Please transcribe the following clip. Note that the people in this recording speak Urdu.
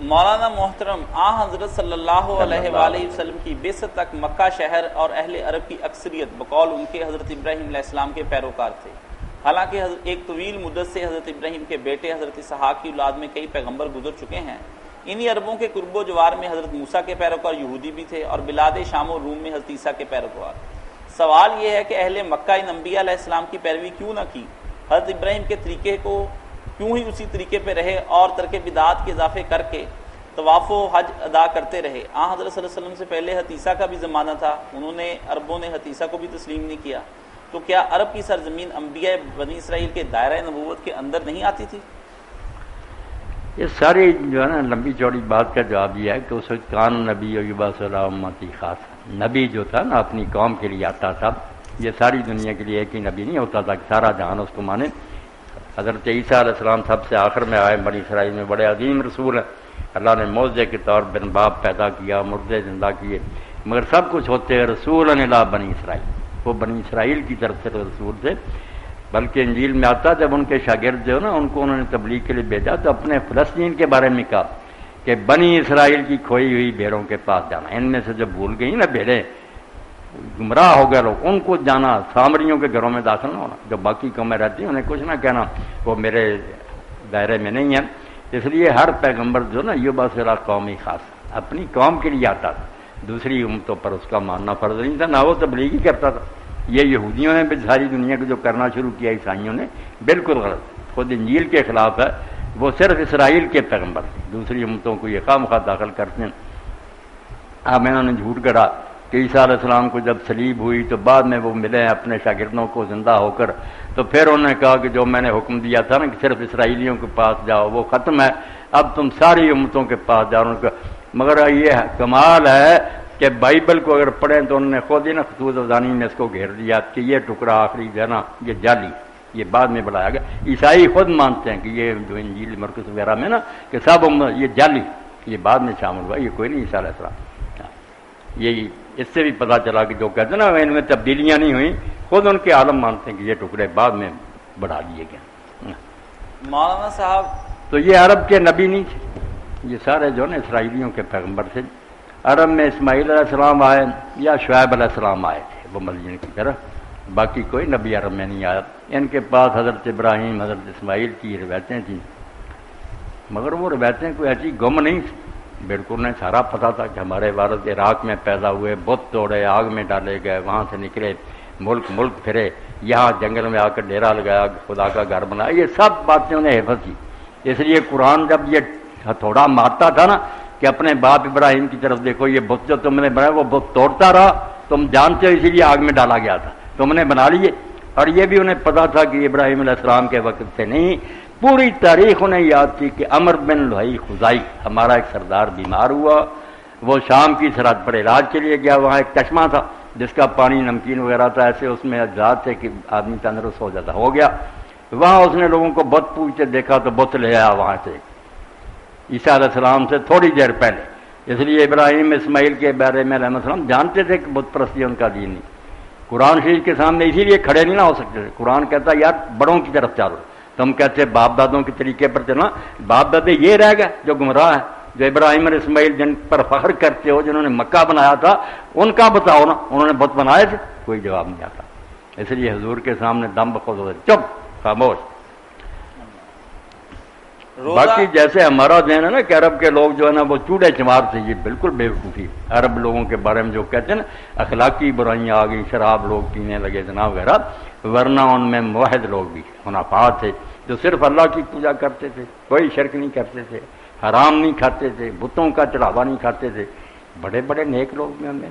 مولانا محترم، حضرت صلی اللہ علیہ وآلہ وسلم کی بعثت تک مکہ شہر اور اہل عرب کی اکثریت بقول ان کے حضرت ابراہیم علیہ السلام کے پیروکار تھے۔ حالانکہ ایک طویل مدت سے حضرت ابراہیم کے بیٹے حضرت اسحاق کی اولاد میں کئی پیغمبر گزر چکے ہیں۔ انہی عربوں کے قرب و جوار میں حضرت موسیٰ کے پیروکار یہودی بھی تھے اور بلاد شام و روم میں حضرت عیسیٰ کے پیروکار۔ سوال یہ ہے کہ اہل مکہ ان انبیاء علیہ السلام کی پیروی کیوں نہ کی؟ حضرت ابراہیم کے طریقے کو کیوں ہی اسی طریقے پہ رہے اور ترک بدعات کے اضافے کر کے طواف و حج ادا کرتے رہے؟ حضرت صلی اللہ علیہ وسلم سے پہلے حضرت عیسیٰ کا بھی زمانہ تھا، عربوں نے حضرت عیسیٰ کو بھی تسلیم نہیں کیا، تو کیا عرب کی سرزمین انبیاء بنی اسرائیل کے دائرہ نبوت کے اندر نہیں آتی تھی؟ یہ ساری جو ہے نا لمبی چوڑی بات کا جواب یہ ہے کہ اس وقت کان نبی یبعث علی امتی خاص، نبی جو تھا نا اپنی قوم کے لیے آتا تھا، یہ ساری دنیا کے لیے ایک ہی نبی نہیں ہوتا تھا کہ سارا جہان اس کو مانے۔ حضرت عیسیٰ علیہ السلام سب سے آخر میں آئے، بنی اسرائیل میں بڑے عظیم رسول ہیں، اللہ نے معجزے کے طور بن باپ پیدا کیا، مردے زندہ کیے، مگر سب کچھ ہوتے ہیں رسول الی بنی اسرائیل، وہ بنی اسرائیل کی طرف سے رسول تھے۔ بلکہ انجیل میں آتا جب ان کے شاگرد جو نا ان کو انہوں نے تبلیغ کے لیے بھیجا تو اپنے فلسطین کے بارے میں کہا کہ بنی اسرائیل کی کھوئی ہوئی بھیڑوں کے پاس جانا، ان میں سے جو بھول گئی نا بھیڑیں، گمراہ ہو گئے لوگ، ان کو جانا، سامریوں کے گھروں میں داخل نہ ہونا، جو باقی قومیں رہتی ہیں انہیں کچھ نہ کہنا، وہ میرے دائرے میں نہیں ہیں۔ اس لیے ہر پیغمبر جو نا یبعث الی قومی خاص اپنی قوم کے لیے آتا تھا، دوسری امتوں پر اس کا ماننا فرض نہیں تھا، نہ وہ تبلیغ ہی کرتا تھا۔ یہ یہودیوں نے بھی ساری دنیا کو جو کرنا شروع کیا، عیسائیوں نے، بالکل غلط، خود انجیل کے خلاف ہے، وہ صرف اسرائیل کے پیغمبر تھے، دوسری امتوں کو یہ خواہ داخل کرتے ہیں۔ اب انہوں نے جھوٹ گڑا کہ عیسیٰ علیہ السلام کو جب صلیب ہوئی تو بعد میں وہ ملے اپنے شاگردوں کو زندہ ہو کر، تو پھر انہوں نے کہا کہ جو میں نے حکم دیا تھا نا کہ صرف اسرائیلیوں کے پاس جاؤ وہ ختم ہے، اب تم ساری امتوں کے پاس جاؤ۔ مگر یہ کمال ہے کہ بائبل کو اگر پڑھیں تو انہوں نے خود ہی نا خطوط افزانی میں اس کو گھیر دیا کہ یہ ٹکڑا آخری جو ہے نا یہ جعلی، یہ بعد میں بڑھایا گیا۔ عیسائی خود مانتے ہیں کہ یہ جو انجیل مرکز وغیرہ میں نا کہ سب یہ جعلی، یہ بعد میں شامل ہوا، یہ کوئی نہیں عیسیٰ علیہ السلام۔ یہی اس سے بھی پتہ چلا کہ جو کہتے ہیں نا ان میں تبدیلیاں نہیں ہوئیں، خود ان کے عالم مانتے ہیں کہ یہ ٹکڑے بعد میں بڑھا دیے گئے۔ مولانا صاحب، تو یہ عرب کے نبی نہیں تھے، یہ سارے جو نا اسرائیلیوں کے پیغمبر تھے۔ عرب میں اسماعیل علیہ السلام آئے یا شعیب علیہ السلام آئے تھے وہ مدین کی طرف، باقی کوئی نبی عرب میں نہیں آیا۔ ان کے پاس حضرت ابراہیم حضرت اسماعیل کی روایتیں تھیں، مگر وہ روایتیں کوئی ایسی گم نہیں تھیں، بالکل نہیں، سارا پتہ تھا کہ ہمارے والد عراق میں پیدا ہوئے، بت توڑے، آگ میں ڈالے گئے، وہاں سے نکلے، ملک پھرے، یہاں جنگل میں آ کر ڈیرا لگایا، خدا کا گھر بنایا، یہ سب باتیں انہیں حفظ تھی۔ اس لیے قرآن جب یہ ہتھوڑا مارتا تھا نا کہ اپنے باپ ابراہیم کی طرف دیکھو، یہ بت جو تم نے بنایا وہ بت توڑتا رہا، تم جانتے ہو اسی لیے آگ میں ڈالا گیا تھا، تم نے بنا لیے۔ اور یہ بھی انہیں پتا تھا کہ ابراہیم علیہ السلام کے وقت سے نہیں، پوری تاریخ انہیں یاد تھی کہ عمر بن لوہی خزائی ہمارا ایک سردار بیمار ہوا، وہ شام کی سرحد پر علاج کے لیے گیا، وہاں ایک چشمہ تھا جس کا پانی نمکین وغیرہ تھا، ایسے اس میں اجزاء تھے کہ آدمی تندرست ہو جاتا، ہو گیا۔ وہاں اس نے لوگوں کو بت پوچھتے دیکھا تو بت لے آیا وہاں سے عیسیٰ علیہ السلام سے تھوڑی دیر پہلے۔ اس لیے ابراہیم اسماعیل کے بارے میں علیہ السلام جانتے تھے کہ بت پرستی ان کا دین نہیں، قرآن شریف کے سامنے اسی لیے کھڑے نہیں نہ ہو سکتے تھے۔ قرآن کہتا یار بڑوں کی طرف چلو، تم کہتے باپ دادوں کے طریقے پر چلنا، باپ دادے یہ رہ گئے جو گمراہ ہیں، جو ابراہیم اور اسماعیل جن پر فخر کرتے ہو، جنہوں نے مکہ بنایا تھا، ان کا بتاؤ نا، انہوں نے بت بنائے تھے؟ کوئی جواب نہیں آتا۔ اس لیے حضور کے سامنے دم بخود ہو، چپ، خاموش۔ باقی جیسے ہمارا ذہن ہے نا کہ عرب کے لوگ جو ہے نا وہ چوڑے چمار تھے، یہ بالکل بے وقوفی۔ عرب لوگوں کے بارے میں جو کہتے ہیں نا اخلاقی برائیاں آ گئی، شراب لوگ پینے لگے جناب وغیرہ، ورنہ ان میں موحد لوگ بھی حنفاء تھے جو صرف اللہ کی پوجا کرتے تھے، کوئی شرک نہیں کرتے تھے، حرام نہیں کھاتے تھے، بتوں کا چڑھاوا نہیں کھاتے تھے، بڑے بڑے نیک لوگ بھی ہمیں